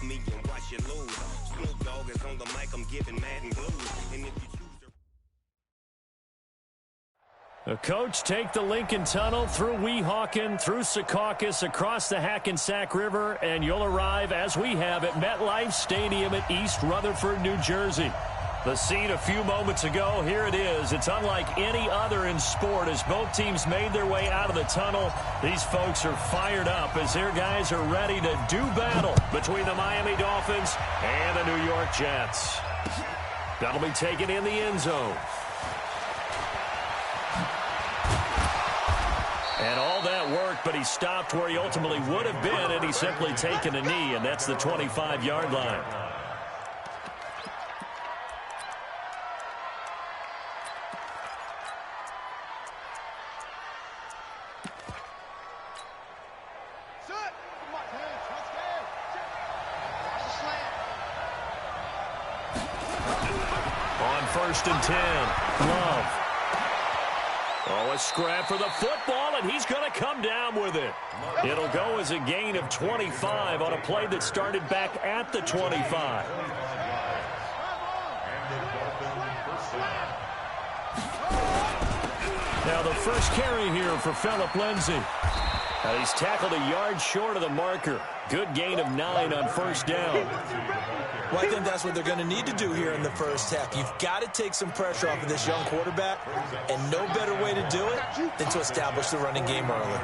left me and watch you lose. Snoop Dogg is on the mic, I'm giving Madden blues. And if you choose The coach take the Lincoln Tunnel through Weehawken, through Secaucus, across the Hackensack River, and you'll arrive, as we have, at MetLife Stadium at East Rutherford, New Jersey. The scene a few moments ago, here it is. It's unlike any other in sport as both teams made their way out of the tunnel. These folks are fired up as their guys are ready to do battle between the Miami Dolphins and the New York Jets. That'll be taken in the end zone. And all that worked, but he stopped where he ultimately would have been, and he's simply taken a knee, and that's the 25-yard line. On 1st and 10, Love. Oh, a scrap for the football, and he's going to come down with it. It'll go as a gain of 25 on a play that started back at the 25. Now the first carry here for Phillip Lindsay. He's tackled a yard short of the marker. Good gain of 9 on 1st down. Well, I think that's what they're going to need to do here in the first half. You've got to take some pressure off of this young quarterback, and no better way to do it than to establish the running game early.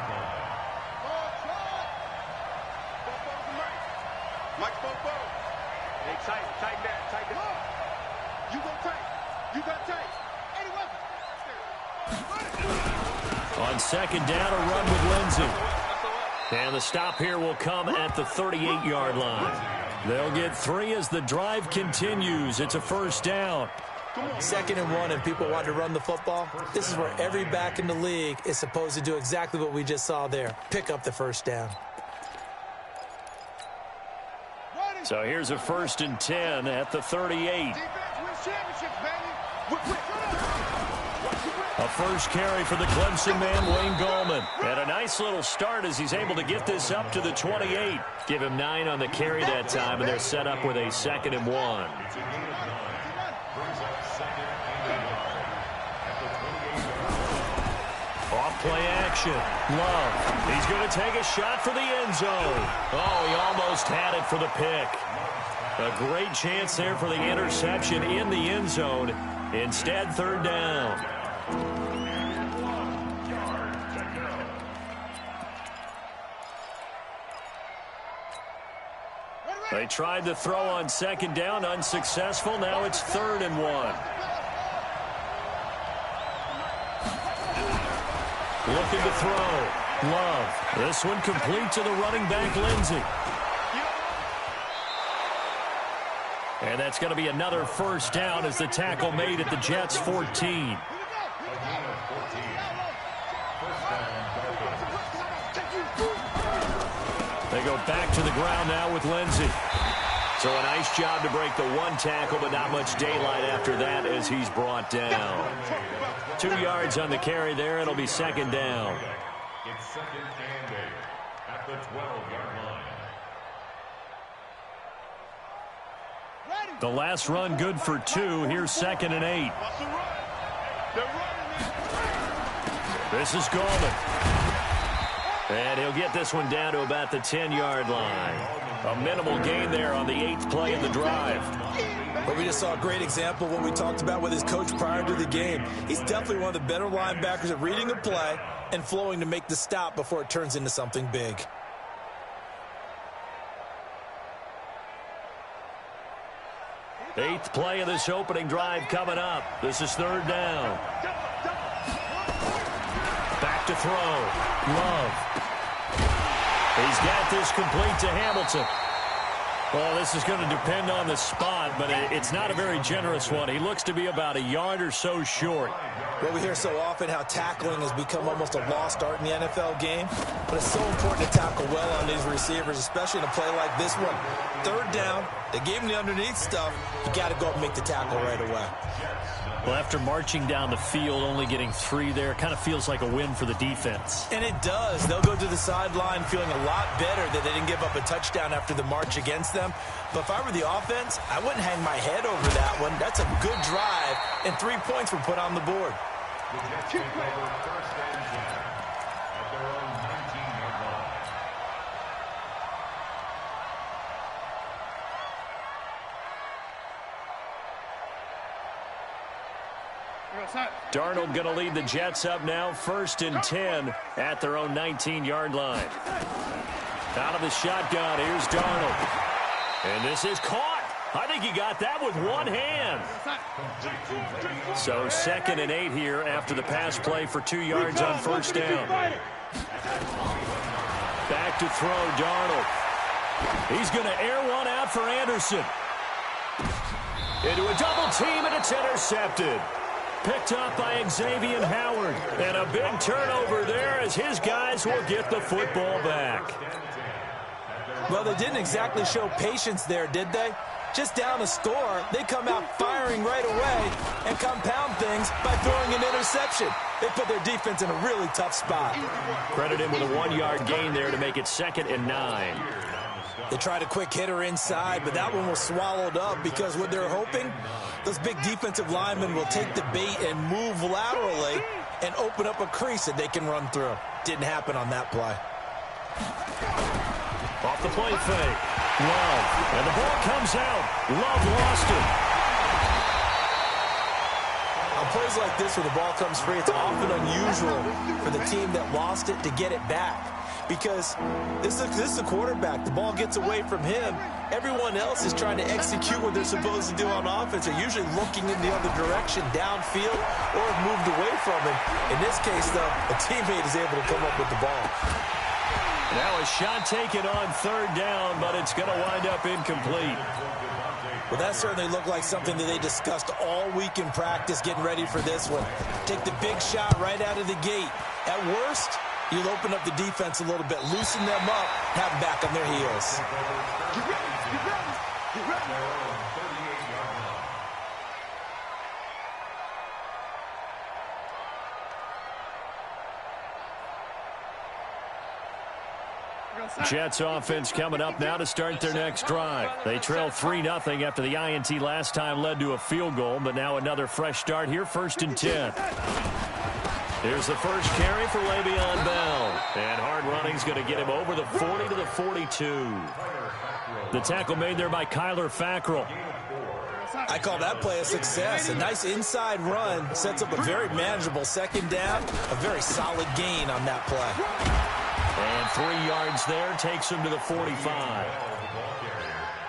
On 2nd down, a run with Lindsay. And the stop here will come at the 38-yard line. They'll get 3 as the drive continues. It's a 1st down. 2nd and 1, and people want to run the football. This is where every back in the league is supposed to do exactly what we just saw there. Pick up the 1st down. So here's a 1st and 10 at the 38. A first carry for the Clemson man, Wayne Gallman. And a nice little start as he's able to get this up to the 28. Give him 9 on the carry that time, and they're set up with a 2nd and 1. Off play action. Love. He's going to take a shot for the end zone. Oh, he almost had it for the pick. A great chance there for the interception in the end zone. Instead, 3rd down. They tried to throw on 2nd down, unsuccessful. Now it's 3rd and 1. Looking to throw. Love. This one complete to the running back, Lindsay. And that's going to be another 1st down as the tackle made at the Jets' 14. They go back to the ground now with Lindsay. So a nice job to break the 1 tackle, but not much daylight after that as he's brought down. 2 yards on the carry there. It'll be 2nd down. It's 2nd and 8 at the 12-yard line. The last run good for 2. Here's 2nd and 8. This is Gallman. And he'll get this one down to about the 10-yard line. A minimal gain there on the 8th play of the drive. But we just saw a great example of what we talked about with his coach prior to the game. He's definitely one of the better linebackers at reading a play and flowing to make the stop before it turns into something big. Eighth play of this opening drive coming up. This is 3rd down. Back to throw. Love. He's got this complete to Hamilton. Well, this is going to depend on the spot, but it's not a very generous one. He looks to be about a yard or so short. Well, we hear so often how tackling has become almost a lost art in the NFL game, but it's so important to tackle well on these receivers, especially in a play like this one. 3rd down, they gave him the underneath stuff. You got to go up and make the tackle right away. Well, after marching down the field, only getting 3 there, kind of feels like a win for the defense. And it does. They'll go to the sideline feeling a lot better that they didn't give up a touchdown after the march against them. But if I were the offense, I wouldn't hang my head over that one. That's a good drive, and 3 points were put on the board. The Jets take over first and 10 at their own 19-yard line. Darnold going to lead the Jets up now, first and 10 at their own 19-yard line. Out of the shotgun, here's Darnold. And this is caught. I think he got that with one hand. So 2nd and 8 here after the pass play for 2 yards on first down. Back to throw, Darnold. He's going to air one out for Anderson. Into a double team, and it's intercepted. Picked up by Xavier Howard. And a big turnover there as his guys will get the football back. Well, they didn't exactly show patience there, did they? Just down a score, they come out firing right away and compound things by throwing an interception. They put their defense in a really tough spot. Credit him with a 1-yard gain there to make it 2nd and 9. They tried a quick hitter inside, but that one was swallowed up because what they're hoping, those big defensive linemen will take the bait and move laterally and open up a crease that they can run through. Didn't happen on that play. Off the play fake. Love. And the ball comes out. Love lost it. On plays like this where the ball comes free, it's often unusual for the team that lost it to get it back. Because this is the quarterback. The ball gets away from him. Everyone else is trying to execute what they're supposed to do on offense. They're usually looking in the other direction, downfield, or have moved away from him. In this case, though, a teammate is able to come up with the ball. Now a shot taken on 3rd down, but it's going to wind up incomplete. Well, that certainly looked like something that they discussed all week in practice getting ready for this one. Take the big shot right out of the gate. At worst, you'll open up the defense a little bit, loosen them up, have them back on their heels. Jets offense coming up now to start their next drive. They trail 3-0 after the INT last time led to a field goal, but now another fresh start here, 1st and 10. Here's the first carry for Le'Veon Bell. And hard running's going to get him over the 40 to the 42. The tackle made there by Kyler Fackrell. I call that play a success. A nice inside run sets up a very manageable 2nd down. A very solid gain on that play. And 3 yards there takes him to the 45.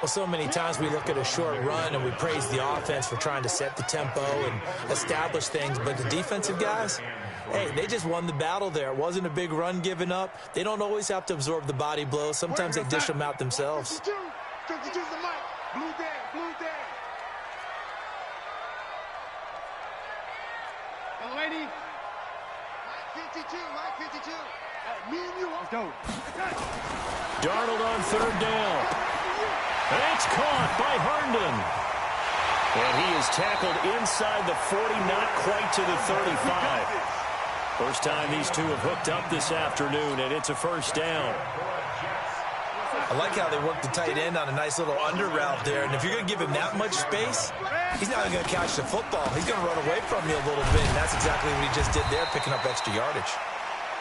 Well, so many times we look at a short run and we praise the offense for trying to set the tempo and establish things. But the defensive guys, hey, they just won the battle there. It wasn't a big run given up. They don't always have to absorb the body blows. Sometimes they dish them out themselves. Lady. 52, Mike 52. Me and you, let's go. Darnold on 3rd down. And it's caught by Herndon. And he is tackled inside the 40, not quite to the 35. First time these two have hooked up this afternoon, and it's a 1st down. I like how they work the tight end on a nice little under route there. And if you're going to give him that much space, he's not going to catch the football. He's going to run away from you a little bit, and that's exactly what he just did there, picking up extra yardage.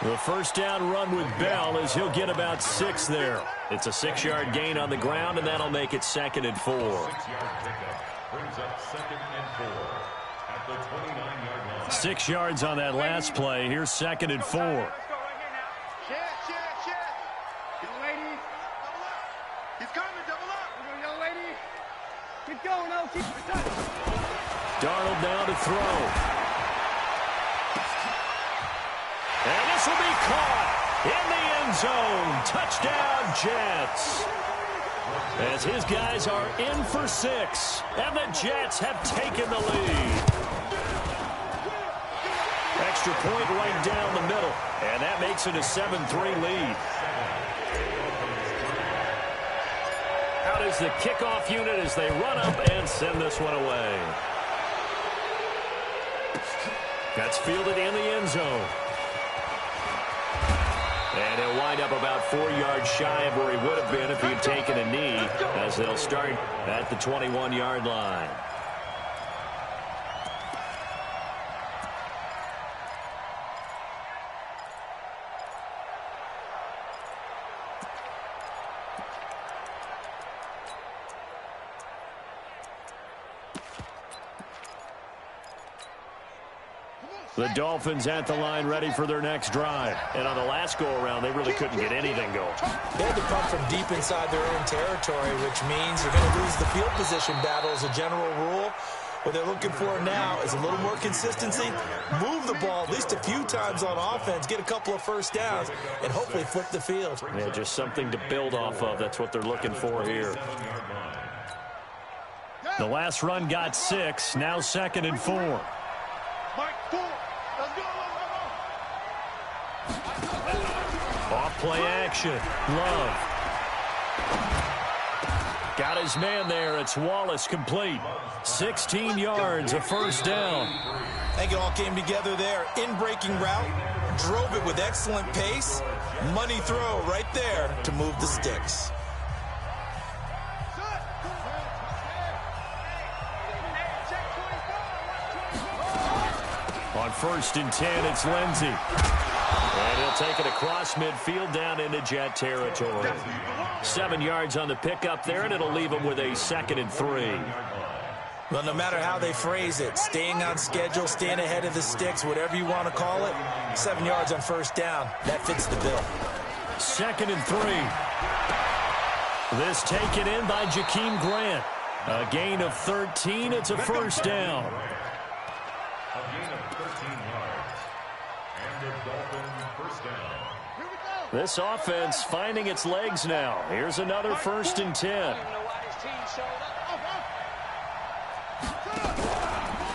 The 1st down run with Bell is he'll get about 6 there. It's a 6-yard gain on the ground, and that'll make it 2nd and 4. Brings up 2nd and 4 at the 29-yard line. 6 yards on that last play. Here's 2nd and 4. Young lady. He's coming, double up. Young lady. Keep going, oh, keep it. Darnold down to throw. And this will be caught in the end zone. Touchdown, Jets. As his guys are in for 6, and the Jets have taken the lead. Extra point right down the middle, and that makes it a 7-3 lead. Out is the kickoff unit as they run up and send this one away. That's fielded in the end zone. And he'll wind up about 4 yards shy of where he would have been if he had taken a knee, as they'll start at the 21-yard line. The Dolphins at the line ready for their next drive. And on the last go-around, they really couldn't get anything going. They had to punt from deep inside their own territory, which means they're going to lose the field position battle as a general rule. What they're looking for now is a little more consistency, move the ball at least a few times on offense, get a couple of first downs, and hopefully flip the field. Yeah, just something to build off of. That's what they're looking for here. The last run got 6, now 2nd and 4. Off play action. Love. Got his man there. It's Wallace complete. 16 yards, a first down. I think it all came together there. In-breaking route. Drove it with excellent pace. Money throw right there to move the sticks. On 1st and 10, it's Lindsey. And he'll take it across midfield down into Jet territory. 7 yards on the pickup there, and it'll leave him with a 2nd and 3. Well, no matter how they phrase it, staying on schedule, staying ahead of the sticks, whatever you want to call it, 7 yards on first down. That fits the bill. 2nd and 3. This taken in by Jakeem Grant. A gain of 13. It's a first down. A gain of 13 yards. And the Dolphins first down. This offense finding its legs now. Here's another 1st and 10.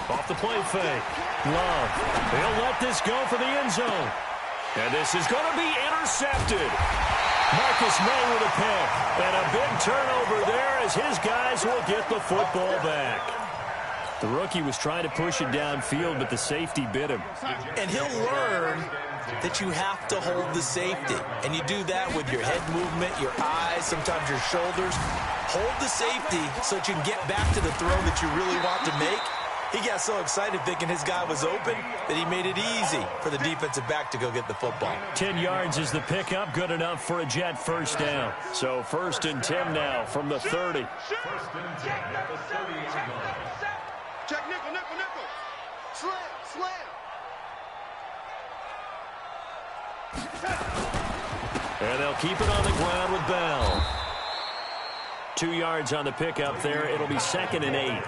Off the play fake. Love. He'll let this go for the end zone. And this is going to be intercepted. Marcus May with a pick. And a big turnover there as his guys will get the football back. The rookie was trying to push it downfield, but the safety bit him. And he'll learn that you have to hold the safety. And you do that with your head movement, your eyes, sometimes your shoulders. Hold the safety so that you can get back to the throw that you really want to make. He got so excited thinking his guy was open that he made it easy for the defensive back to go get the football. 10 yards is the pickup, good enough for a Jet first down. So 1st and 10 now from the 30. 1st and 10 at the 30-yard line. Check nickel, nickel, nickel. Slam, slam. And they'll keep it on the ground with Bell. 2 yards on the pickup there. It'll be 2nd and 8.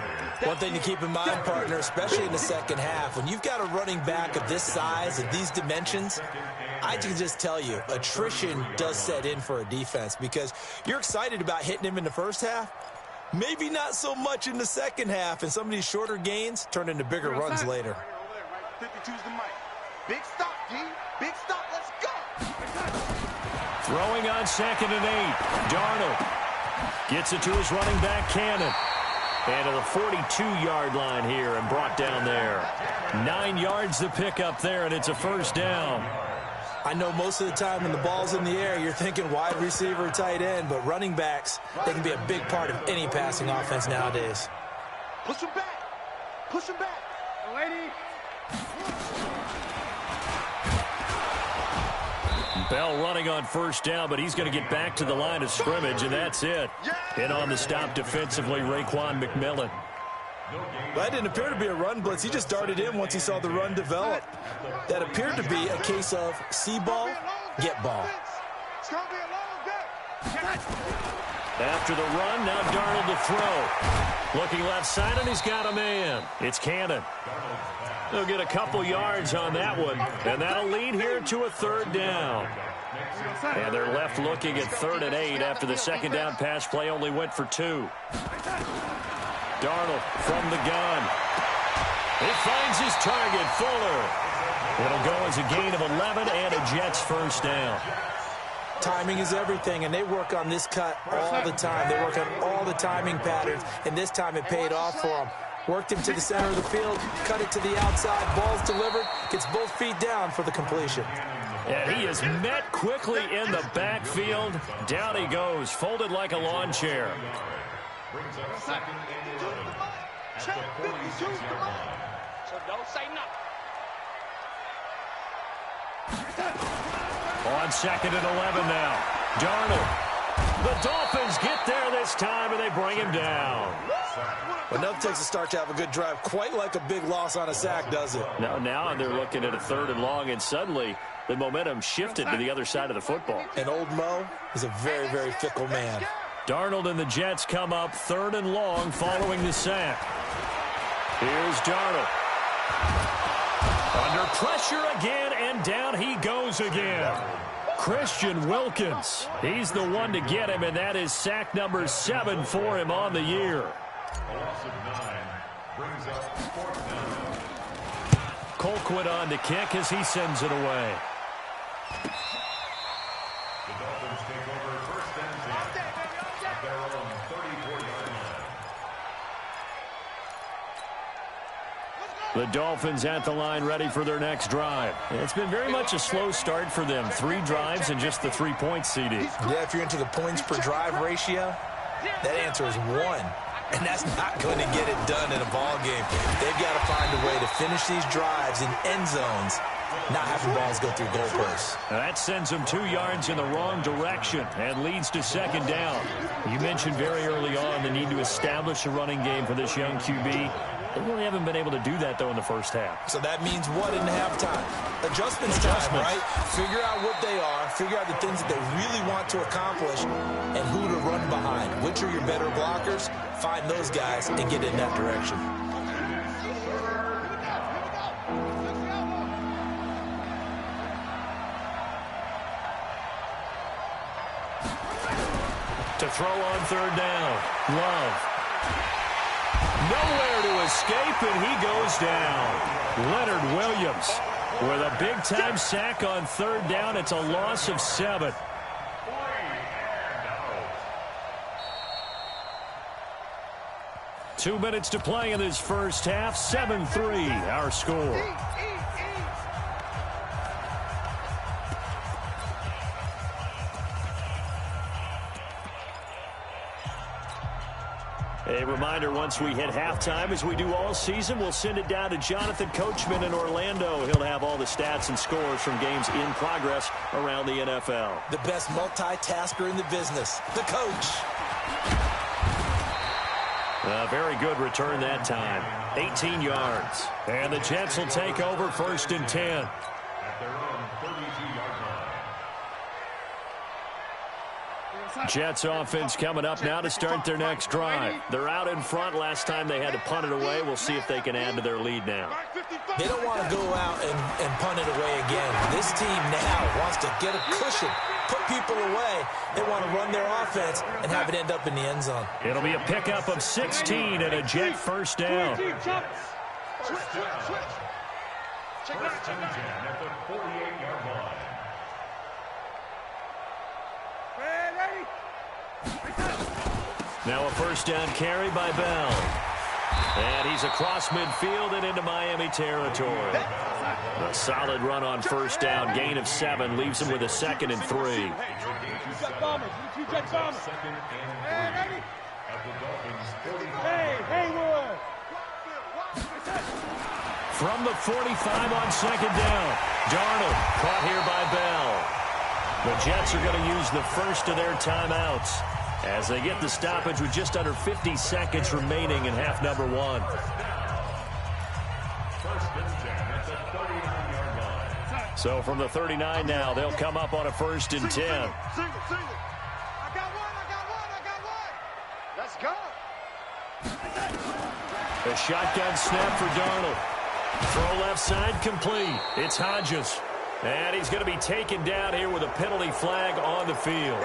One thing to keep in mind, partner, especially in the second half, when you've got a running back of this size, of these dimensions, I can just tell you, attrition does set in for a defense because you're excited about hitting him in the first half. Maybe not so much in the second half, and some of these shorter gains turn into bigger runs later. 52's the mic. Big stop, D. Big stop. Let's go. Throwing on 2nd and 8. Darnold gets it to his running back, Cannon. And to the 42-yard line here and brought down there. 9 yards the pickup there, and it's a first down. I know most of the time when the ball's in the air, you're thinking wide receiver, tight end, but running backs, they can be a big part of any passing offense nowadays. Push him back. Push him back. Lady. Bell running on first down, but he's going to get back to the line of scrimmage, and that's it. In on the stop defensively, Raekwon McMillan. Well, that didn't appear to be a run blitz. He just darted in once he saw the run develop. That appeared to be a case of see ball, get ball. After the run, now Darnold to throw. Looking left side, and he's got a man. It's Cannon. They'll get a couple yards on that one, and that'll lead here to a 3rd down. And they're left looking at 3rd and 8 after the second down pass play only went for 2. Darnold from the gun. He finds his target, Fuller. It'll go as a gain of 11 and a Jets first down. Timing is everything, and they work on this cut all the time. They work on all the timing patterns, and this time it paid off for them. Worked him to the center of the field, cut it to the outside, ball's delivered, gets both feet down for the completion. And he is met quickly in the backfield. Down he goes, folded like a lawn chair. Brings up second and 11 at the 46-yard line. So don't say nothing. On second and 11 now. Darnold. The Dolphins get there this time, and they bring him down. Well, nothing takes a start to have a good drive, quite like a big loss on a sack, does it? Now they're looking at a third and long, and suddenly the momentum shifted to the other side of the football. And old Mo is a very, very fickle man. Darnold and the Jets come up third and long following the sack. Here's Darnold. Under pressure again, and down he goes again. Christian Wilkins. He's the one to get him, and that is sack number 7 for him on the year. A loss of 9 brings up fourth down. Colquitt on to kick as he sends it away. The Dolphins take over first and 10 at their own 34-yard line. The Dolphins at the line ready for their next drive. It's been very much a slow start for them. 3 drives and just the 3-point CD. Yeah, if you're into the points per drive ratio, that answer is 1. And that's not going to get it done in a ball game. They've got to find a way to finish these drives in end zones, not having balls go through goalposts. That sends them 2 yards in the wrong direction and leads to second down. You mentioned very early on the need to establish a running game for this young QB. They really haven't been able to do that, though, in the first half. So that means what in halftime? Adjustments time, right? Figure out what they are, figure out the things that they really want to accomplish, and who to run behind. Which are your better blockers? Find those guys and get in that direction. To throw on third down. Love. Nowhere to escape, and he goes down. Leonard Williams with a big-time sack on third down. It's a loss of 7. 2 minutes to play in this first half. 7-3, our score. A reminder, once we hit halftime, as we do all season, we'll send it down to Jonathan Coachman in Orlando. He'll have all the stats and scores from games in progress around the NFL. The best multitasker in the business, the coach. A very good return that time. 18 yards. And the Jets will take over first and 10. At their own 32-yard line. Jets offense coming up now to start their next drive. They're out in front. Last time they had to punt it away. We'll see if they can add to their lead now. They don't want to go out and punt it away again. This team now wants to get a cushion, put people away. They want to run their offense and have it end up in the end zone. It'll be a pickup of 16 and a Jet first down. First down. First and 10 at the 48-yard line. Now a first down carry by Bell. And he's across midfield and into Miami territory. A solid run on first down. Gain of 7 leaves him with a 2nd and 3. Second and 3 at the Dolphins' 45. From the 45 on second down. Darnold caught here by Bell. The Jets are going to use the first of their timeouts as they get the stoppage with just under 50 seconds remaining in half number 1. First and 10 at the 39-yard line. So from the 39 now, they'll come up on a first and 10. Single. I got one. Let's go. A shotgun snap for Darnold. Throw left side complete. It's Hodges. And he's going to be taken down here with a penalty flag on the field.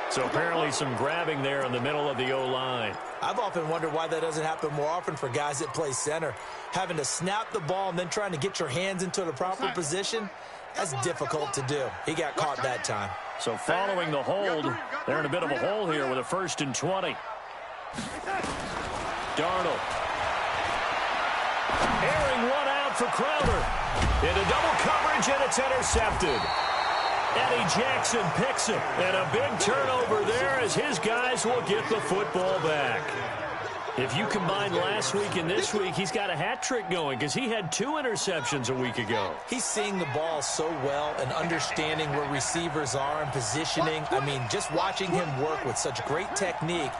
So apparently some grabbing there in the middle of the O-line. I've often wondered why that doesn't happen more often for guys that play center. Having to snap the ball and then trying to get your hands into the proper position, that's difficult to do. He got caught that time. So following the hold, they're in a bit of a hole here with a first and 20. Darnold. for Crowder. Into double coverage, and it's intercepted. Eddie Jackson picks it. And a big turnover there as his guys will get the football back. If you combine last week and this week, he's got a hat trick going because he had 2 interceptions a week ago. He's seeing the ball so well and understanding where receivers are and positioning. I mean, just watching him work with such great technique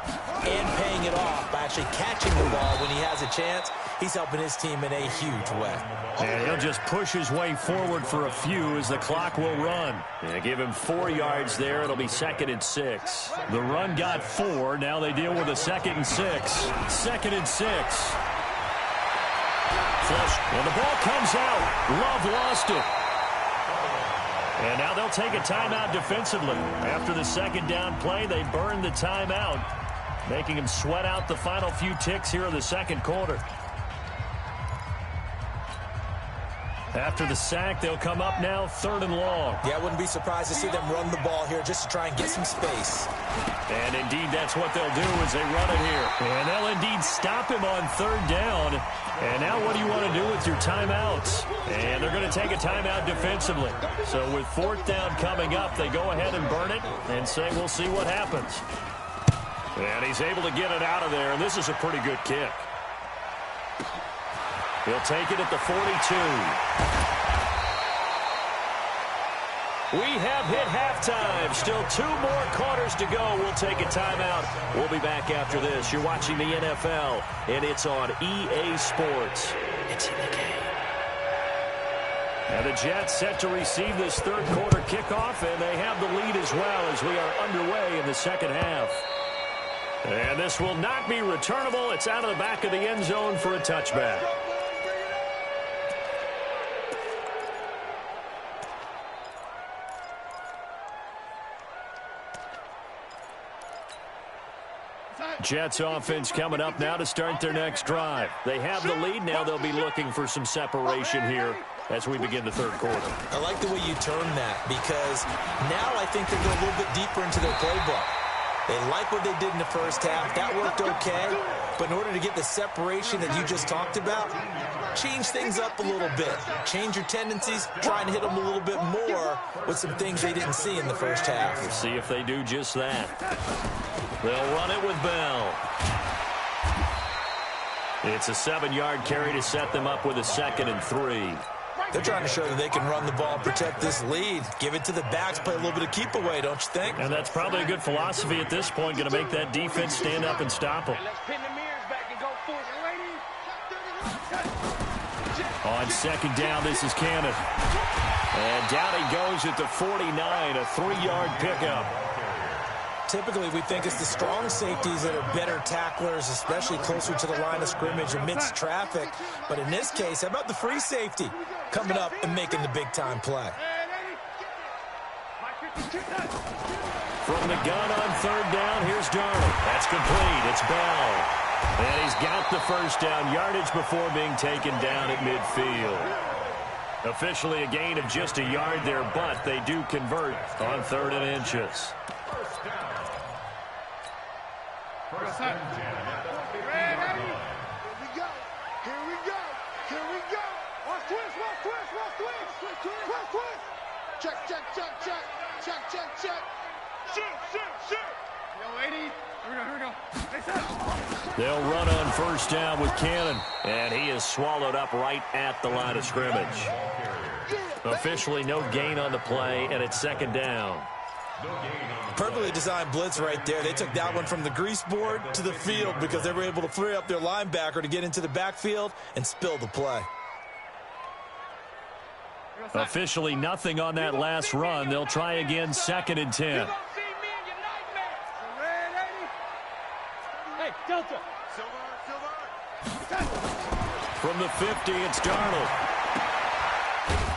and paying it off by actually catching the ball when he has a chance, he's helping his team in a huge way. And he'll just push his way forward for a few as the clock will run. And give him 4 yards there. It'll be 2nd and 6. The run got 4. Now they deal with a 2nd and 6. 2nd and 6. Flush. And the ball comes out. Love lost it. And now they'll take a timeout defensively. After the 2nd down play, they burn the timeout, making him sweat out the final few ticks here in the 2nd quarter. After the sack, they'll come up now 3rd and long. Yeah, I wouldn't be surprised to see them run the ball here just to try and get some space. And indeed, that's what they'll do as they run it here. And they'll indeed stop him on 3rd down. And now what do you want to do with your timeouts? And they're going to take a timeout defensively. So with 4th down coming up, they go ahead and burn it and say we'll see what happens. And he's able to get it out of there, and this is a pretty good kick. He'll take it at the 42. We have hit halftime. Still 2 more quarters to go. We'll take a timeout. We'll be back after this. You're watching the NFL, and it's on EA Sports. It's in the game. And the Jets set to receive this 3rd quarter kickoff, and they have the lead as well as we are underway in the 2nd half. And this will not be returnable. It's out of the back of the end zone for a touchback. Jets offense coming up now to start their next drive. They have the lead. Now they'll be looking for some separation here as we begin the 3rd quarter. I like the way you term that because now I think they go a little bit deeper into their playbook. They like what they did in the 1st half. That worked okay. But in order to get the separation that you just talked about, change things up a little bit. Change your tendencies. Try and hit them a little bit more with some things they didn't see in the 1st half. We'll see if they do just that. They'll run it with Bell. It's a 7-yard carry to set them up with a 2nd and 3. They're trying to show that they can run the ball and protect this lead. Give it to the backs, play a little bit of keep away, don't you think? And that's probably a good philosophy at this point, going to make that defense stand up and stop them. Let's pin the mirrors back and go for it, ladies. On 2nd down, this is Cannon. And down he goes at the 49, a 3-yard pickup. Typically, we think it's the strong safeties that are better tacklers, especially closer to the line of scrimmage amidst traffic. But in this case, how about the free safety coming up and making the big-time play? From the gun on 3rd down, here's Darnold. That's complete. It's Bell. And he's got the 1st down yardage before being taken down at midfield. Officially a gain of just a yard there, but they do convert on 3rd and inches. First and 10 at the 50-yard line. Here we go. Watch twist. Check. Shoot. Yo, lady. Here we go. They'll run on 1st down with Cannon, and he is swallowed up right at the line of scrimmage. Officially no gain on the play, and it's 2nd down. Perfectly designed blitz right there. They took that one from the grease board to the field because they were able to free up their linebacker to get into the backfield and spill the play. Officially nothing on that last run. They'll try again, 2nd and 10. Hey, Delta. From the 50, it's Darnold.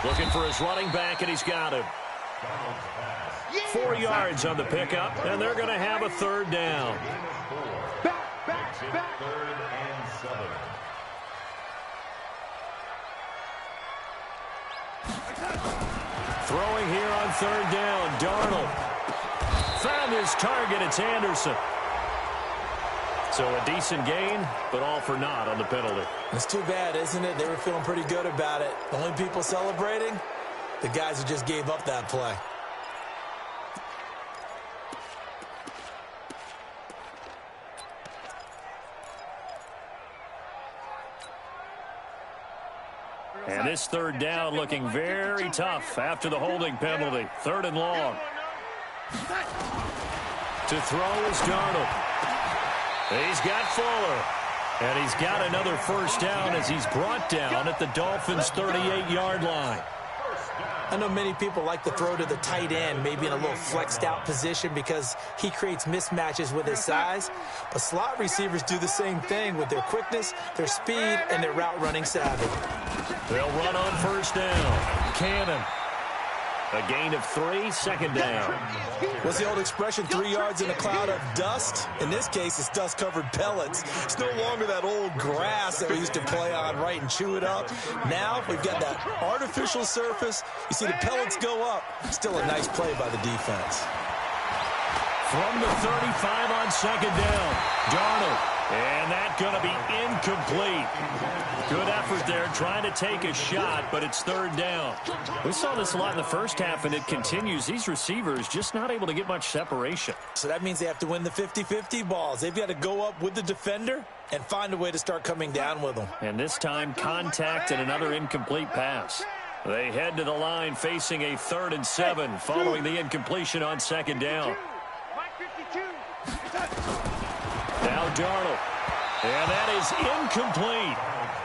Looking for his running back, and he's got him. 4 yards on the pickup, and they're going to have a 3rd down. Back. 3rd and 7. Throwing here on 3rd down, Darnold. Found his target, it's Anderson. So a decent gain, but all for naught on the penalty. It's too bad, isn't it? They were feeling pretty good about it. The only people celebrating, the guys who just gave up that play. And this third down looking very tough after the holding penalty. Third and long. To throw is Darnold. He's got Fuller. And he's got another first down as he's brought down at the Dolphins' 38-yard line. I know many people like to throw to the tight end, maybe in a little flexed out position because he creates mismatches with his size. But slot receivers do the same thing with their quickness, their speed, and their route running savvy. They'll run on first down. Cannon. A gain of 3, second down. What's the old expression, 3 yards in a cloud of dust? In this case, it's dust-covered pellets. It's no longer that old grass that we used to play on, right, and chew it up. Now we've got that artificial surface. You see the pellets go up. Still a nice play by the defense. From the 35 on second down, Darnold. And that's going to be incomplete. Good effort there trying to take a shot, but it's third down. We saw this a lot in the first half, and it continues. These receivers just not able to get much separation. So that means they have to win the 50-50 balls. They've got to go up with the defender and find a way to start coming down with them. And this time, contact and another incomplete pass. They head to the line facing a 3rd and 7 following the incompletion on second down. Now Darnold. And that is incomplete.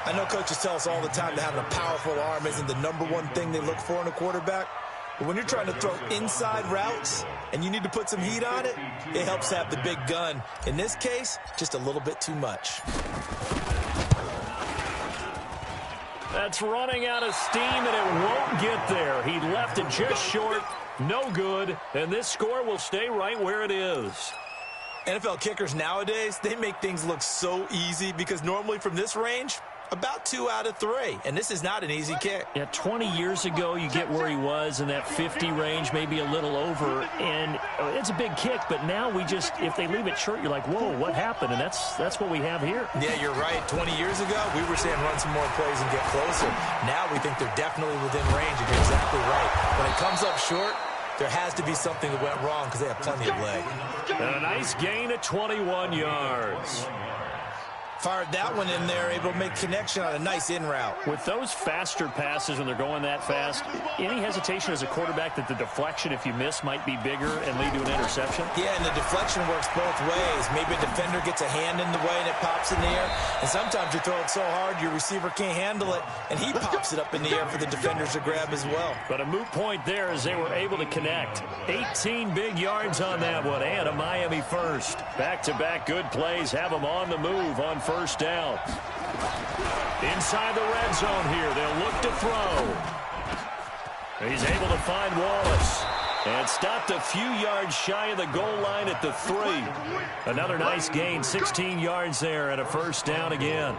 I know coaches tell us all the time that having a powerful arm isn't the #1 thing they look for in a quarterback. But when you're trying to throw inside routes and you need to put some heat on it, it helps have the big gun. In this case, just a little bit too much. That's running out of steam, and it won't get there. He left it just short. No good. And this score will stay right where it is. NFL kickers nowadays, they make things look so easy because normally from this range, about 2 out of 3. And this is not an easy kick. Yeah, 20 years ago, you get where he was in that 50 range, maybe a little over. And it's a big kick, but now we just, if they leave it short, you're like, whoa, what happened? And that's what we have here. Yeah, you're right. 20 years ago, we were saying run some more plays and get closer. Now we think they're definitely within range, and you're exactly right. When it comes up short, there has to be something that went wrong because they have plenty of leg. And a nice gain of 21 yards. Fired that one in there, able to make connection on a nice in route. With those faster passes when they're going that fast, any hesitation as a quarterback that the deflection, if you miss, might be bigger and lead to an interception? Yeah, and the deflection works both ways. Maybe a defender gets a hand in the way and it pops in the air. And sometimes you throw it so hard your receiver can't handle it, and he pops it up in the air for the defenders to grab as well. But a moot point there as they were able to connect. 18 big yards on that one, and a Miami first. Back-to-back good plays have them on the move on first down. Inside the red zone here, they'll look to throw. He's able to find Wallace. And stopped a few yards shy of the goal line at the 3. Another nice gain, 16 yards there, and a first down again.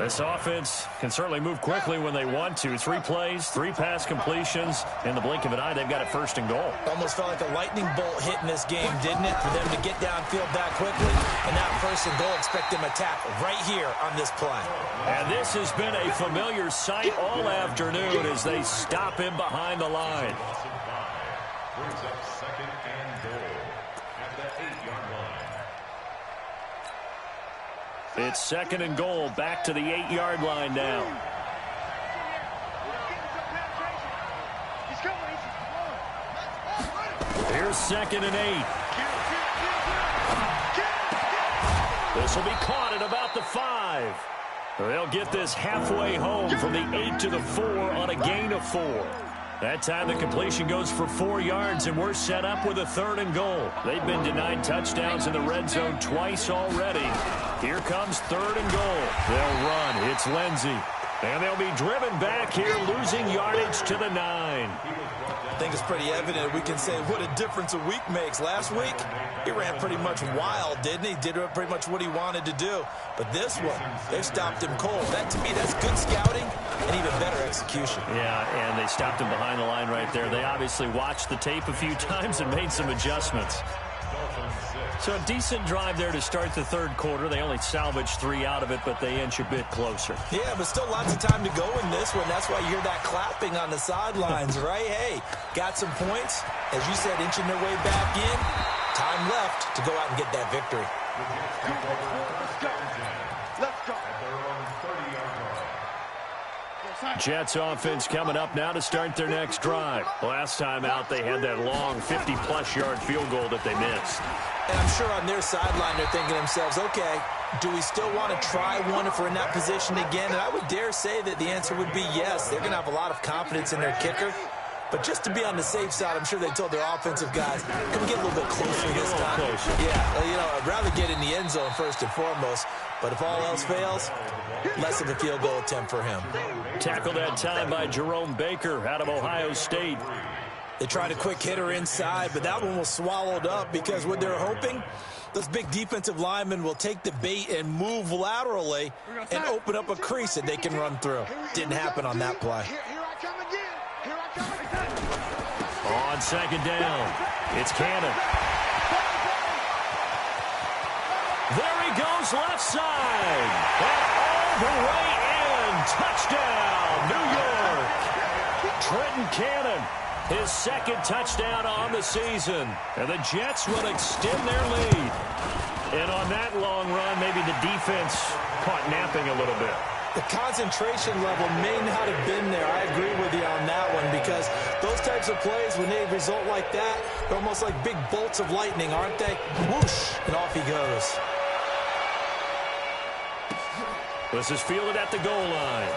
This offense can certainly move quickly when they want to. 3 plays, 3 pass completions. In the blink of an eye, they've got it first and goal. Almost felt like a lightning bolt hit in this game, didn't it? For them to get downfield that quickly. And now first and goal, expect them to tackle right here on this play. And this has been a familiar sight all afternoon as they stop him behind the line. Brings up 2nd and goal at the 8-yard line. It's 2nd and goal, back to the 8-yard line now. Here's 2nd and 8. This will be caught at about the 5. They'll get this halfway home from the 8 to the 4 on a gain of 4. That time the completion goes for 4 yards, and we're set up with a 3rd and goal. They've been denied touchdowns in the red zone twice already. Here comes 3rd and goal. They'll run. It's Lindsey. And they'll be driven back here, losing yardage to the 9. I think it's pretty evident. We can say what a difference a week makes. Last week, he ran pretty much wild, didn't he? Did pretty much what he wanted to do. But this one, they stopped him cold. That, to me, that's good scouting and even better execution. Yeah, and they stopped him behind the line right there. They obviously watched the tape a few times and made some adjustments. Dolphins 6, So a decent drive there to start the third quarter. They only salvaged 3 out of it, but they inch a bit closer. Yeah, but still lots of time to go in this one. That's why you hear that clapping on the sidelines, right? Hey, got some points. As you said, inching their way back in. Time left to go out and get that victory. Let's go. Let's go. Jets offense coming up now to start their next drive. Last time out, they had that long 50-plus yard field goal that they missed. And I'm sure on their sideline they're thinking to themselves, okay, do we still want to try one if we're in that position again? And I would dare say that the answer would be yes. They're going to have a lot of confidence in their kicker. But just to be on the safe side, I'm sure they told their offensive guys, can we get a little bit closer this time? Yeah, you know, I'd rather get in the end zone first and foremost. But if all else fails, less of a field goal attempt for him. Tackled that time by Jerome Baker out of Ohio State. They tried a quick hitter inside, but that one was swallowed up because what they're hoping, those big defensive linemen will take the bait and move laterally and open up a crease that they can run through. Didn't happen on that play. Here I come again. Here I come again. On second down, it's Cannon. There he goes left side. And all the way in. Touchdown, New York. Trenton Cannon, his second touchdown on the season. And the Jets will extend their lead. And on that long run, maybe the defense caught napping a little bit. The concentration level may not have been there. I agree with you on that one because those types of plays, when they result like that, they're almost like big bolts of lightning, aren't they? Whoosh, and off he goes. This is fielded at the goal line.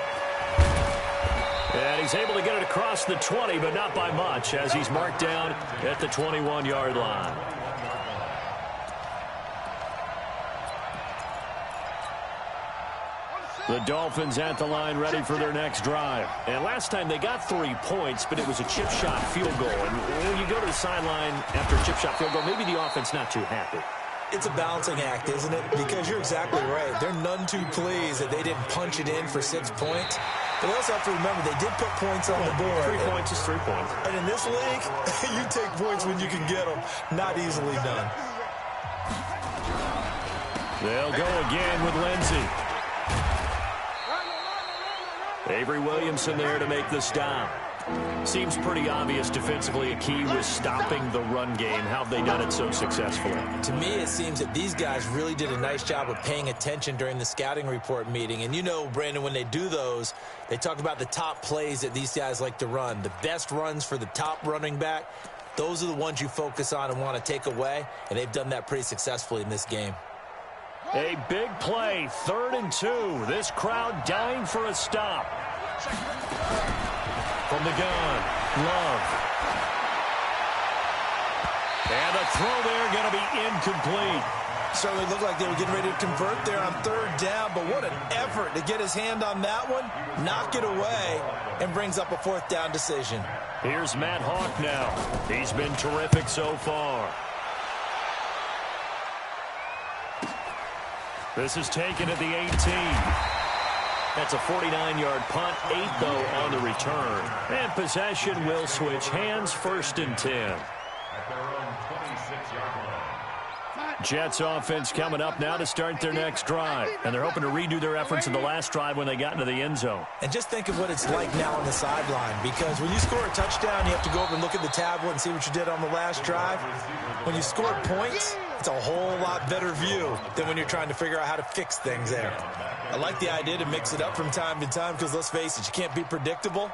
And he's able to get it across the 20, but not by much, as he's marked down at the 21-yard line. The Dolphins at the line ready for their next drive. And last time they got 3 points, but it was a chip shot field goal. And when you go to the sideline after a chip shot field goal, maybe the offense not too happy. It's a balancing act, isn't it? Because you're exactly right. They're none too pleased that they didn't punch it in for 6 points. But they also have to remember they did put points on the board. 3 points is 3 points. And in this league, you take points when you can get them. Not easily done. They'll go again with Lindsey. Avery Williamson there to make the stop. Seems pretty obvious defensively a key was stopping the run game. How have they done it so successfully? To me, it seems that these guys really did a nice job of paying attention during the scouting report meeting. And you know, Brandon, when they do those, they talk about the top plays that these guys like to run. The best runs for the top running back, those are the ones you focus on and want to take away. And they've done that pretty successfully in this game. A big play, 3rd and 2. This crowd dying for a stop. From the gun, Love. And the throw there going to be incomplete. Certainly looked like they were getting ready to convert there on 3rd down, but what an effort to get his hand on that one, knock it away, and brings up a 4th down decision. Here's Matt Hawk now. He's been terrific so far. This is taken at the 18. That's a 49-yard punt, 8 though on the return. And possession will switch hands, 1st and 10. At their own 26-yard line. Jets offense coming up now to start their next drive. And they're hoping to redo their efforts in the last drive when they got into the end zone. And just think of what it's like now on the sideline, because when you score a touchdown, you have to go over and look at the tablet and see what you did on the last drive. When you scored points, it's a whole lot better view than when you're trying to figure out how to fix things there. I like the idea to mix it up from time to time because, let's face it, you can't be predictable.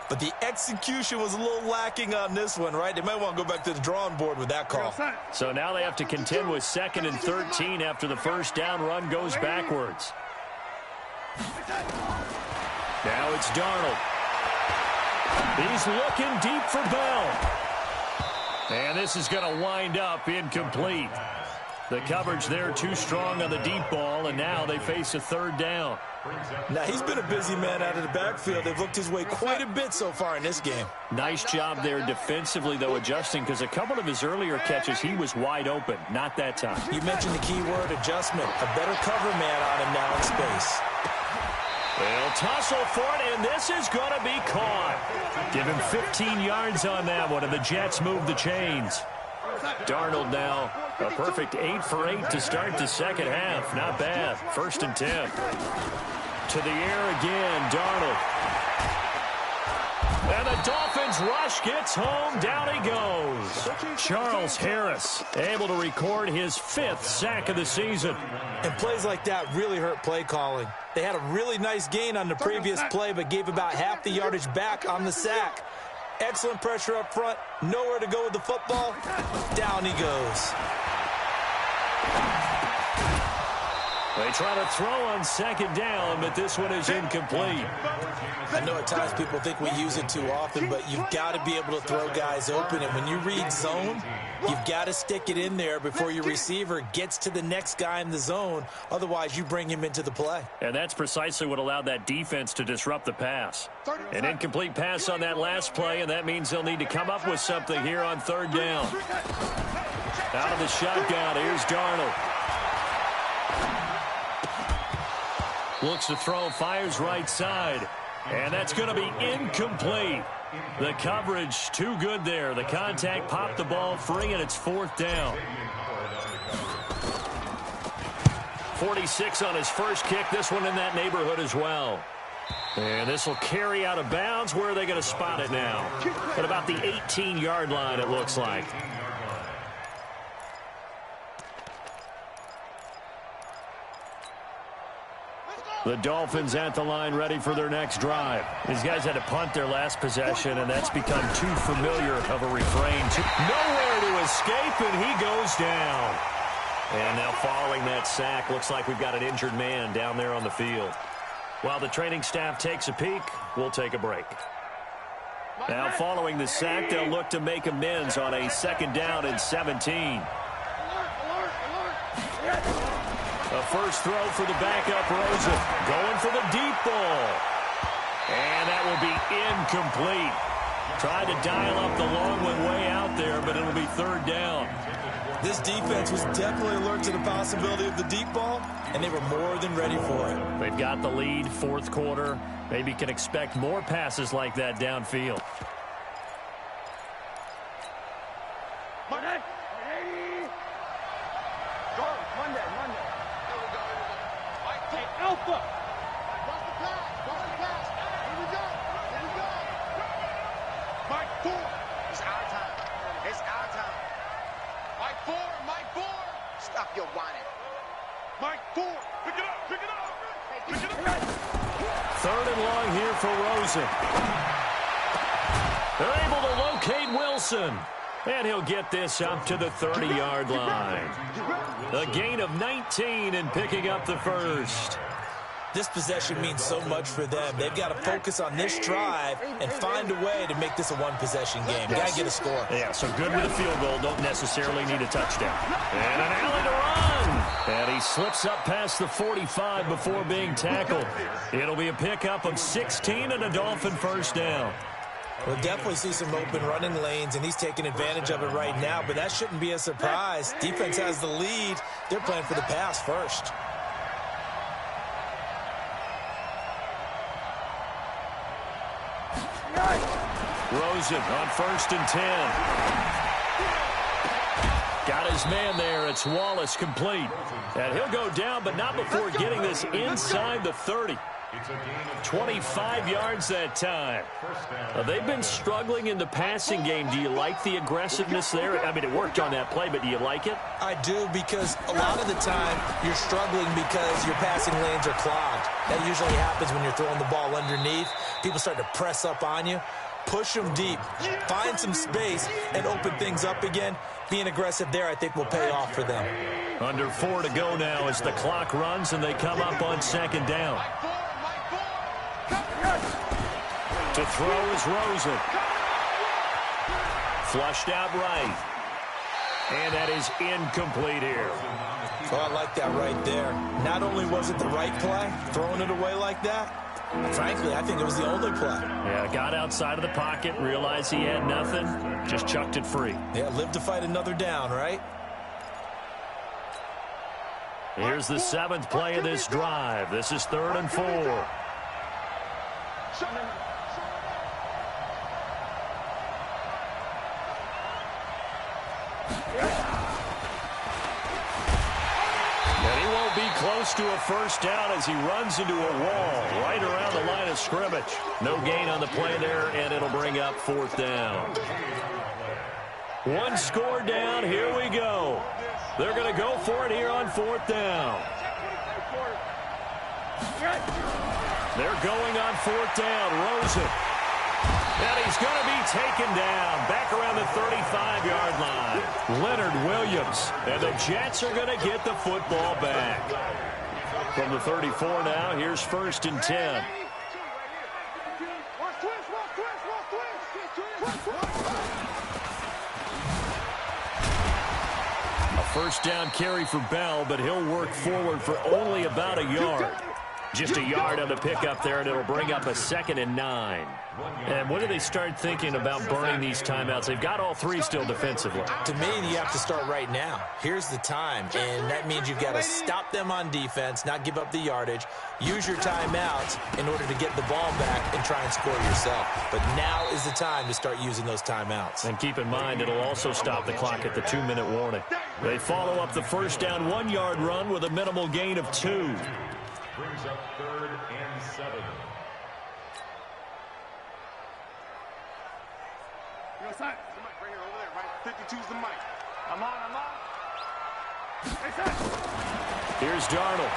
But the execution was a little lacking on this one, right? They might want to go back to the drawing board with that call. So now they have to contend with 2nd and 13 after the 1st down run goes backwards. Now it's Darnold. He's looking deep for Bell. And this is going to wind up incomplete. The coverage there too strong on the deep ball, and now they face a 3rd down. Now, he's been a busy man out of the backfield. They've looked his way quite a bit so far in this game. Nice job there defensively, though, adjusting, because a couple of his earlier catches, he was wide open. Not that time. You mentioned the key word, adjustment. A better cover man on him now in space. They'll tussle for it, and this is going to be caught. Give him 15 yards on that one, and the Jets move the chains. Darnold now A perfect 8 for 8 to start the second half. Not bad. 1st and 10. To the air again, Darnold. And the Dolphins rush gets home. Down he goes. Charles Harris able to record his 5th sack of the season. And plays like that really hurt play calling. They had a really nice gain on the previous play, but gave about half the yardage back on the sack. Excellent pressure up front. Nowhere to go with the football. Down he goes. They try to throw on 2nd down, but this one is incomplete. I know at times people think we use it too often, but you've got to be able to throw guys open. And when you read zone, you've got to stick it in there before your receiver gets to the next guy in the zone. Otherwise, you bring him into the play. And that's precisely what allowed that defense to disrupt the pass. An incomplete pass on that last play, and that means they'll need to come up with something here on 3rd down. Out of the shotgun, here's Darnold. Looks to throw, fires right side. And that's going to be incomplete. The coverage too good there. The contact popped the ball free, and it's 4th down. 46 on his first kick. This one in that neighborhood as well. And this will carry out of bounds. Where are they going to spot it now? At about the 18-yard line, it looks like. The Dolphins at the line ready for their next drive. These guys had to punt their last possession, and that's become too familiar of a refrain. Nowhere to escape, and he goes down. And now following that sack, looks like we've got an injured man down there on the field. While the training staff takes a peek, we'll take a break. Now following the sack, they'll look to make amends on a 2nd down and 17. A first throw for the backup, Rosen. Going for the deep ball. And that will be incomplete. Tried to dial up the long one way out there, but it'll be 3rd down. This defense was definitely alert to the possibility of the deep ball, and they were more than ready for it. They've got the lead, 4th quarter. Maybe can expect more passes like that downfield. Alpha! Watch the pass! Watch the pass! Here we go! Here we go! Mike 4! It's our time. It's our time. Mike 4! Mike 4! Stop your whining. Mike 4! Pick it up! Pick it up! Pick it up! 3rd and long here for Rosen. They're able to locate Wilson. And he'll get this up to the 30-yard line. A gain of 19 and picking up the 1st. This possession means so much for them. They've got to focus on this drive and find a way to make this a one-possession game. Got to get a score. Yeah, so good with a field goal. Don't necessarily need a touchdown. And an alley to run. And he slips up past the 45 before being tackled. It'll be a pickup of 16 and a Dolphin 1st down. We'll definitely see some open running lanes, and he's taking advantage of it right now, but that shouldn't be a surprise. Defense has the lead. They're playing for the pass first. Rosen on 1st and 10. Got his man there. It's Wallace complete. And he'll go down, but not before getting this inside the 30. 25 yards that time. They've been struggling in the passing game. Do you like the aggressiveness there? I mean, it worked on that play, but do you like it? I do, because a lot of the time you're struggling because your passing lanes are clogged. That usually happens when you're throwing the ball underneath. People start to press up on you. Push them deep. Find some space and open things up again. Being aggressive there, I think, will pay off for them. Under 4 to go now as the clock runs and they come up on 2nd down. To throw is Rosen. Flushed out right. And that is incomplete here. Oh, I like that right there. Not only was it the right play, throwing it away like that, frankly, I think it was the only play. Yeah, got outside of the pocket, realized he had nothing, just chucked it free. Yeah, live to fight another down, right? Here's the 7th play of this drive. This is 3rd and 4. close to a first down as he runs into a wall right around the line of scrimmage. No gain on the play there, and it'll bring up fourth down. One score down. Here we go. They're going to go for it here on fourth down. They're going on fourth down. Rosen. And he's going to be taken down back around the 35-yard line. Leonard Williams. And the Jets are going to get the football back. From the 34 now, here's first and 10. A first down carry for Bell, but he'll work forward for only about a yard. Just a yard on the pickup there, and it'll bring up a 2nd and 9. And when do they start thinking about burning these timeouts? They've got all three still defensively. To me, you have to start right now. Here's the time, and that means you've got to stop them on defense, not give up the yardage, use your timeouts in order to get the ball back and try and score yourself. But now is the time to start using those timeouts. And keep in mind, it'll also stop the clock at the 2-minute warning. They follow up the first down 1-yard run with a minimal gain of 2. Brings up 3rd and 7. Yo, son, somebody bring it over there, right? 52's the mic. I'm on. Hey, son. Here's Darnold.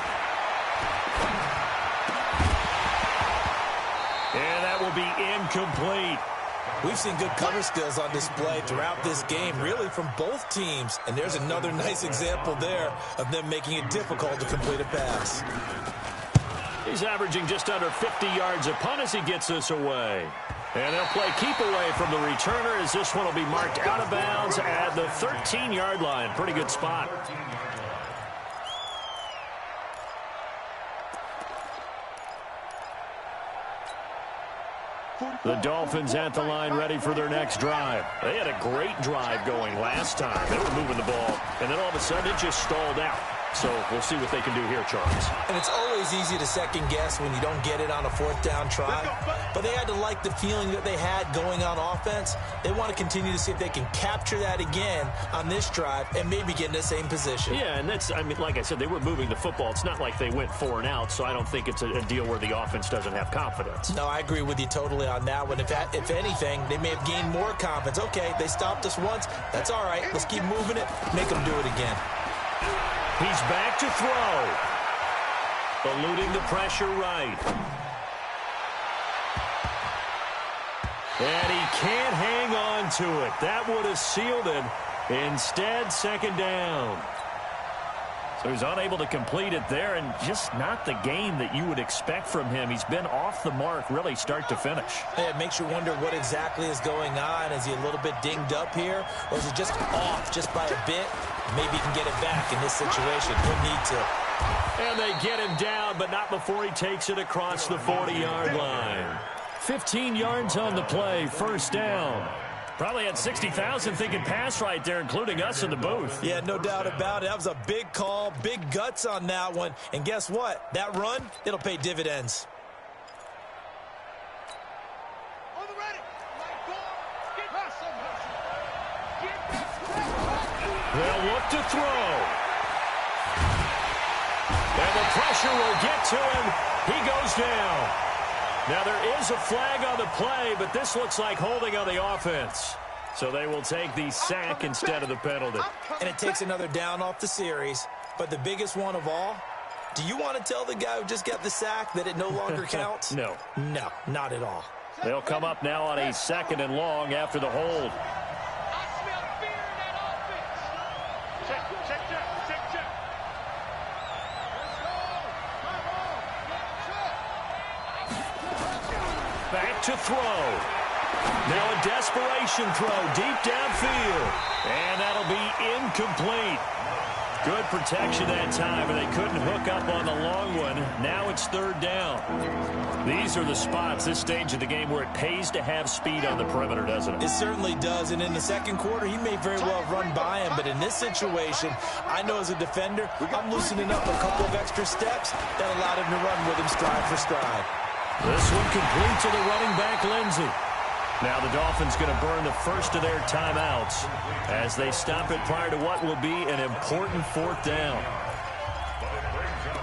And that will be incomplete. We've seen good cover skills on display throughout this game, really from both teams. And there's another nice example there of them making it difficult to complete a pass. He's averaging just under 50 yards a punt as he gets this away. And they'll play keep away from the returner as this one will be marked out of bounds at the 13-yard line. Pretty good spot. The Dolphins at the line ready for their next drive. They had a great drive going last time. They were moving the ball, and then all of a sudden it just stalled out. So we'll see what they can do here, Charles. And it's always easy to second guess when you don't get it on a fourth down try. But they had to like the feeling that they had going on offense. They want to continue to see if they can capture that again on this drive and maybe get in the same position. Yeah, and that's, I mean, like I said, they were moving the football. It's not like they went 4 and out, so I don't think it's a deal where the offense doesn't have confidence. No, I agree with you totally on that one. If anything, they may have gained more confidence. Okay, they stopped us once. That's all right. Let's keep moving it. Make them do it again. He's back to throw. Eluding the pressure right. And he can't hang on to it. That would have sealed it. Instead, second down. So he's unable to complete it there, and just not the game that you would expect from him. He's been off the mark really start to finish. Yeah, it makes you wonder what exactly is going on. Is he a little bit dinged up here, or is it just off just by a bit? Maybe he can get it back in this situation. He'll need to. And they get him down, but not before he takes it across the 40-yard line. 15 yards on the play, first down. Probably had 60,000 thinking pass right there, including us in the booth. Yeah, no doubt about it. That was a big call, big guts on that one. And guess what? That run, it'll pay dividends. They'll look to throw. And the pressure will get to him. He goes down. Now there is a flag on the play, but this looks like holding on the offense. So they will take the sack instead of the penalty. And it takes another down off the series. But the biggest one of all, do you want to tell the guy who just got the sack that it no longer counts? No. No, not at all. They'll come up now on a 2nd and long after the hold. Back to throw. Now a desperation throw deep downfield. And that'll be incomplete. Good protection that time, but they couldn't hook up on the long one. Now it's 3rd down. These are the spots, this stage of the game, where it pays to have speed on the perimeter, doesn't it? It certainly does, and in the second quarter, he may very well have run by him, but in this situation, I know as a defender, I'm loosening up a couple of extra steps that allowed him to run with him stride for stride. This one complete to the running back, Lindsey. Now the Dolphins going to burn the first of their timeouts as they stop it prior to what will be an important 4th down. But it brings up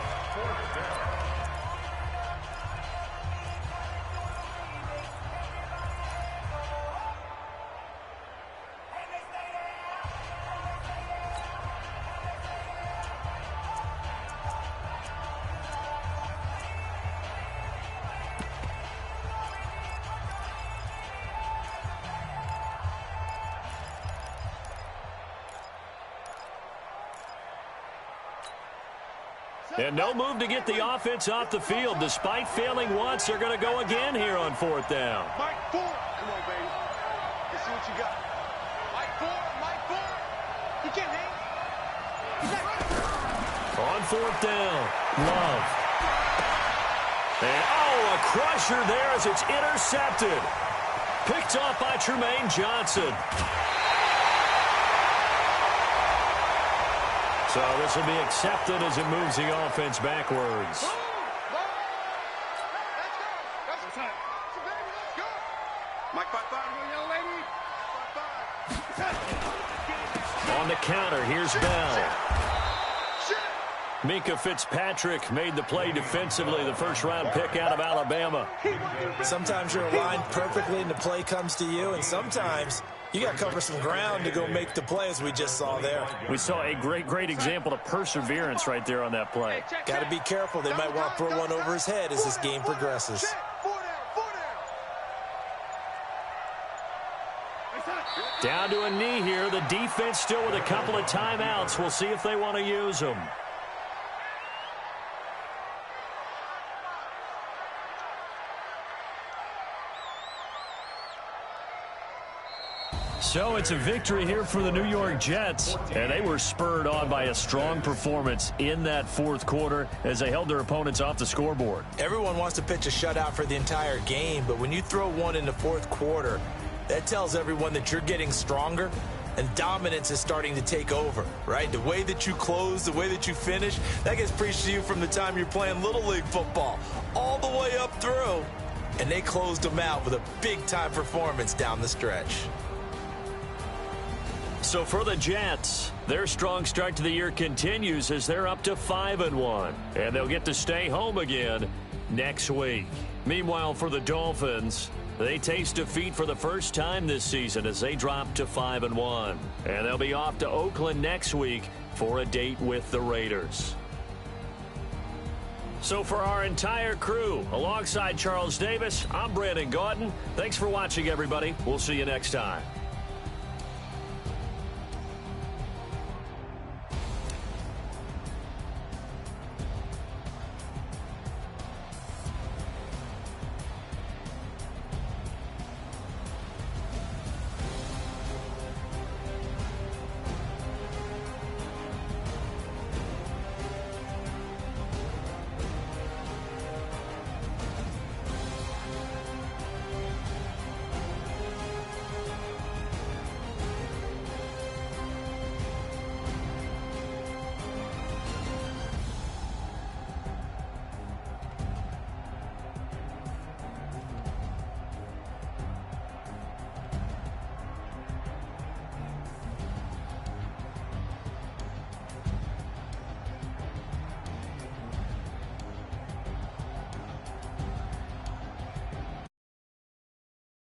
And no move to get the offense off the field. Despite failing once, they're going to go again here on 4th down. Mike Ford. Come on, baby. Let's see what you got. Mike Ford. Mike Ford. You can't hang. On 4th down, Love. And, a crusher there as it's intercepted. Picked off by Tremaine Johnson. So this will be accepted as it moves the offense backwards. On the counter, here's Bell. Minka Fitzpatrick made the play defensively, the first-round pick out of Alabama. Sometimes you're aligned perfectly and the play comes to you, and sometimes you got to cover some ground to go make the play, as we just saw there. We saw a great example of perseverance right there on that play. Got to be careful. They might want to throw one over his head as this game progresses. Down to a knee here. The defense still with a couple of timeouts. We'll see if they want to use them. So it's a victory here for the New York Jets, and they were spurred on by a strong performance in that 4th quarter as they held their opponents off the scoreboard. Everyone wants to pitch a shutout for the entire game, but when you throw one in the 4th quarter, that tells everyone that you're getting stronger and dominance is starting to take over, right? The way that you close, the way that you finish, that gets preached to you from the time you're playing Little League football all the way up through, and they closed them out with a big-time performance down the stretch. So for the Jets, their strong start to the year continues as they're up to 5-1, and they'll get to stay home again next week. Meanwhile, for the Dolphins, they taste defeat for the first time this season as they drop to 5-1, and they'll be off to Oakland next week for a date with the Raiders. So for our entire crew, alongside Charles Davis, I'm Brandon Gaudin. Thanks for watching, everybody. We'll see you next time.